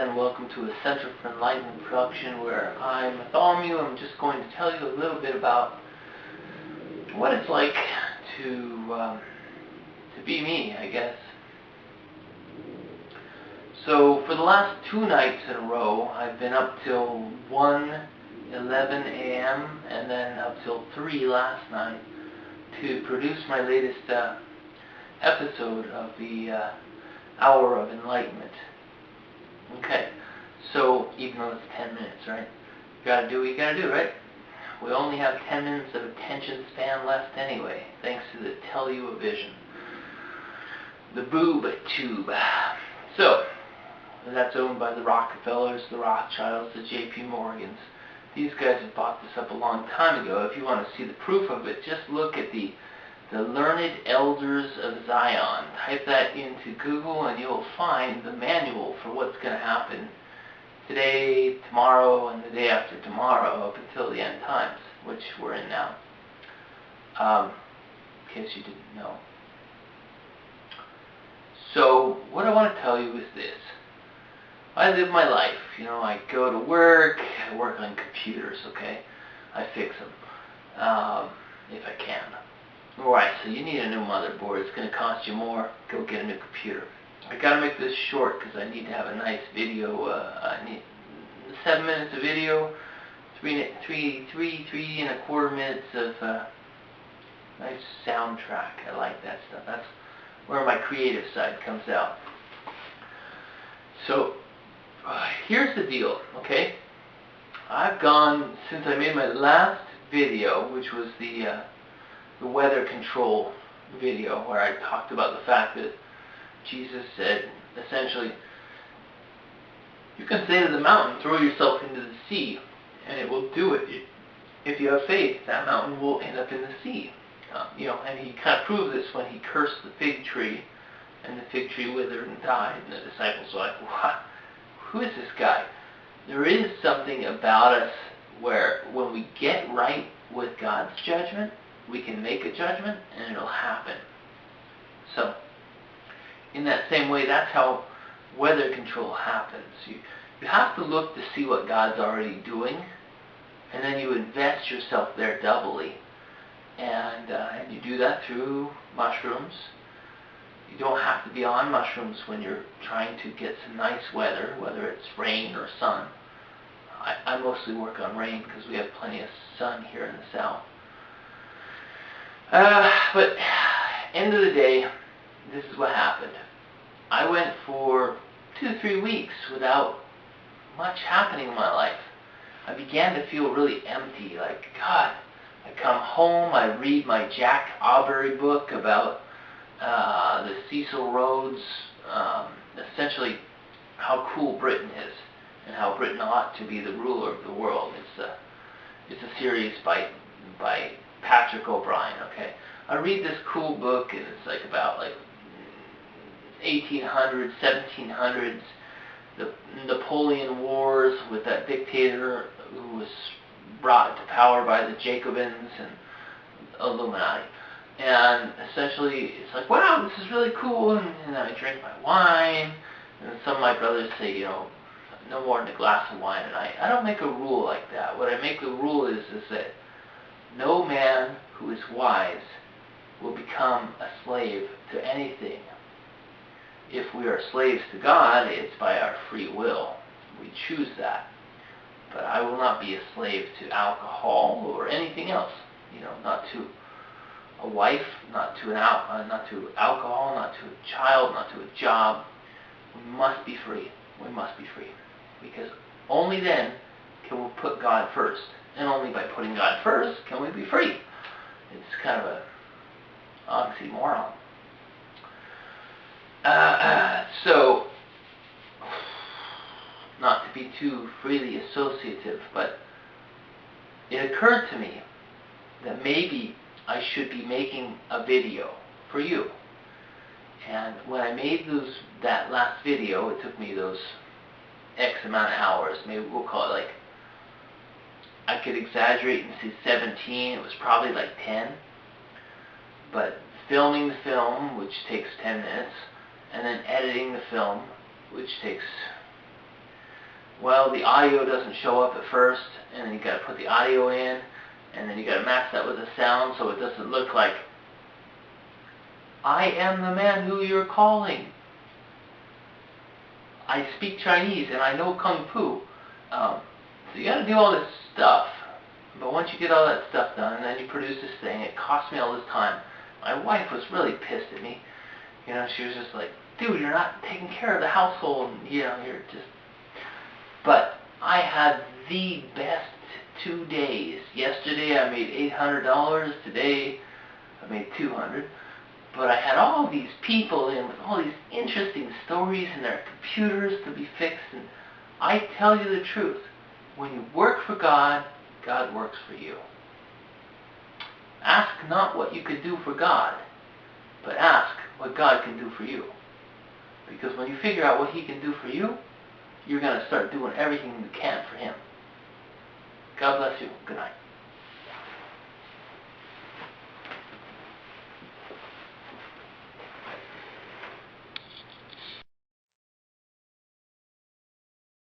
and welcome to a Center for Enlightenment production where I'm Bartholomew. I'm just going to tell you a little bit about what it's like to be me, I guess. So for the last 2 nights in a row, I've been up till 1:11 a.m. and then up till 3 last night to produce my latest episode of the Hour of Enlightenment. Okay, so even though it's 10 minutes, right? You gotta do what you gotta do, right? We only have 10 minutes of attention span left anyway, thanks to the television, the boob tube. So, that's owned by the Rockefellers, the Rothschilds, the J.P. Morgans. These guys have bought this up a long time ago. If you want to see the proof of it, just look at the Learned Elders of Zion. Type that into Google and you'll find the manual for what's going to happen today, tomorrow, and the day after tomorrow up until the end times, which we're in now. In case you didn't know. So, what I want to tell you is this. I live my life. You know, I go to work, I work on computers, okay? I fix them, if I can. Alright, so you need a new motherboard. It's going to cost you more. Go get a new computer. I got to make this short because I need to have a nice video. I need 7 minutes of video, 3.25 minutes of nice soundtrack. I like that stuff. That's where my creative side comes out. So, here's the deal, okay? I've gone, since I made my last video, which was the weather control video, where I talked about the fact that Jesus said, essentially, you can say to the mountain, throw yourself into the sea, and it will do it. If you have faith, that mountain will end up in the sea. You know, and he kind of proved this when he cursed the fig tree, and the fig tree withered and died, and the disciples were like, what? Who is this guy? There is something about us where when we get right with God's judgment, we can make a judgment and it'll happen. So, in that same way, that's how weather control happens. You have to look to see what God's already doing, and then you invest yourself there doubly. And you do that through mushrooms. You don't have to be on mushrooms when you're trying to get some nice weather, whether it's rain or sun. I mostly work on rain because we have plenty of sun here in the south. But end of the day, this is what happened. I went for 2-3 weeks without much happening in my life. I began to feel really empty, like, God, I come home, I read my Jack Aubrey book about the Cecil Rhodes, essentially how cool Britain is and how Britain ought to be the ruler of the world. It's a series by Patrick O'Brien, okay? I read this cool book and it's like about 1800s, 1700s, the Napoleon Wars with that dictator who was brought to power by the Jacobins and Illuminati. And essentially, it's like, wow, this is really cool, and I drink my wine, and some of my brothers say, you know, no more than a glass of wine, and I don't make a rule like that. What I make the rule is that no man who is wise will become a slave to anything. If we are slaves to God, it's by our free will. We choose that. But I will not be a slave to alcohol or anything else, you know, not to a wife, not to alcohol, not to a child, not to a job. We must be free. We must be free. Because only then can we put God first. And only by putting God first can we be free. It's kind of an oxymoron. So, not to be too freely associative, but it occurred to me that maybe I should be making a video for you. And when I made that last video, it took me those X amount of hours. Maybe we'll call it like, I could exaggerate and say 17. It was probably like 10. But filming the film, which takes 10 minutes, and then editing the film, which takes Well, the audio doesn't show up at first, and then you got to put the audio in, and then you got to match that with the sound so it doesn't look like, I am the man who you're calling. I speak Chinese and I know Kung Fu. So you got to do all this stuff. But once you get all that stuff done, and then you produce this thing, it cost me all this time. My wife was really pissed at me. You know, she was just like, dude, you're not taking care of the household. And, you know, you're just... But I had the best 2 days. Yesterday I made $800. Today I made $200. But I had all these people in with all these interesting stories and their computers to be fixed. And I tell you the truth, when you work for God, God works for you. Ask not what you could do for God, but ask what God can do for you. Because when you figure out what He can do for you, you're going to start doing everything you can for Him. God bless you. Good night.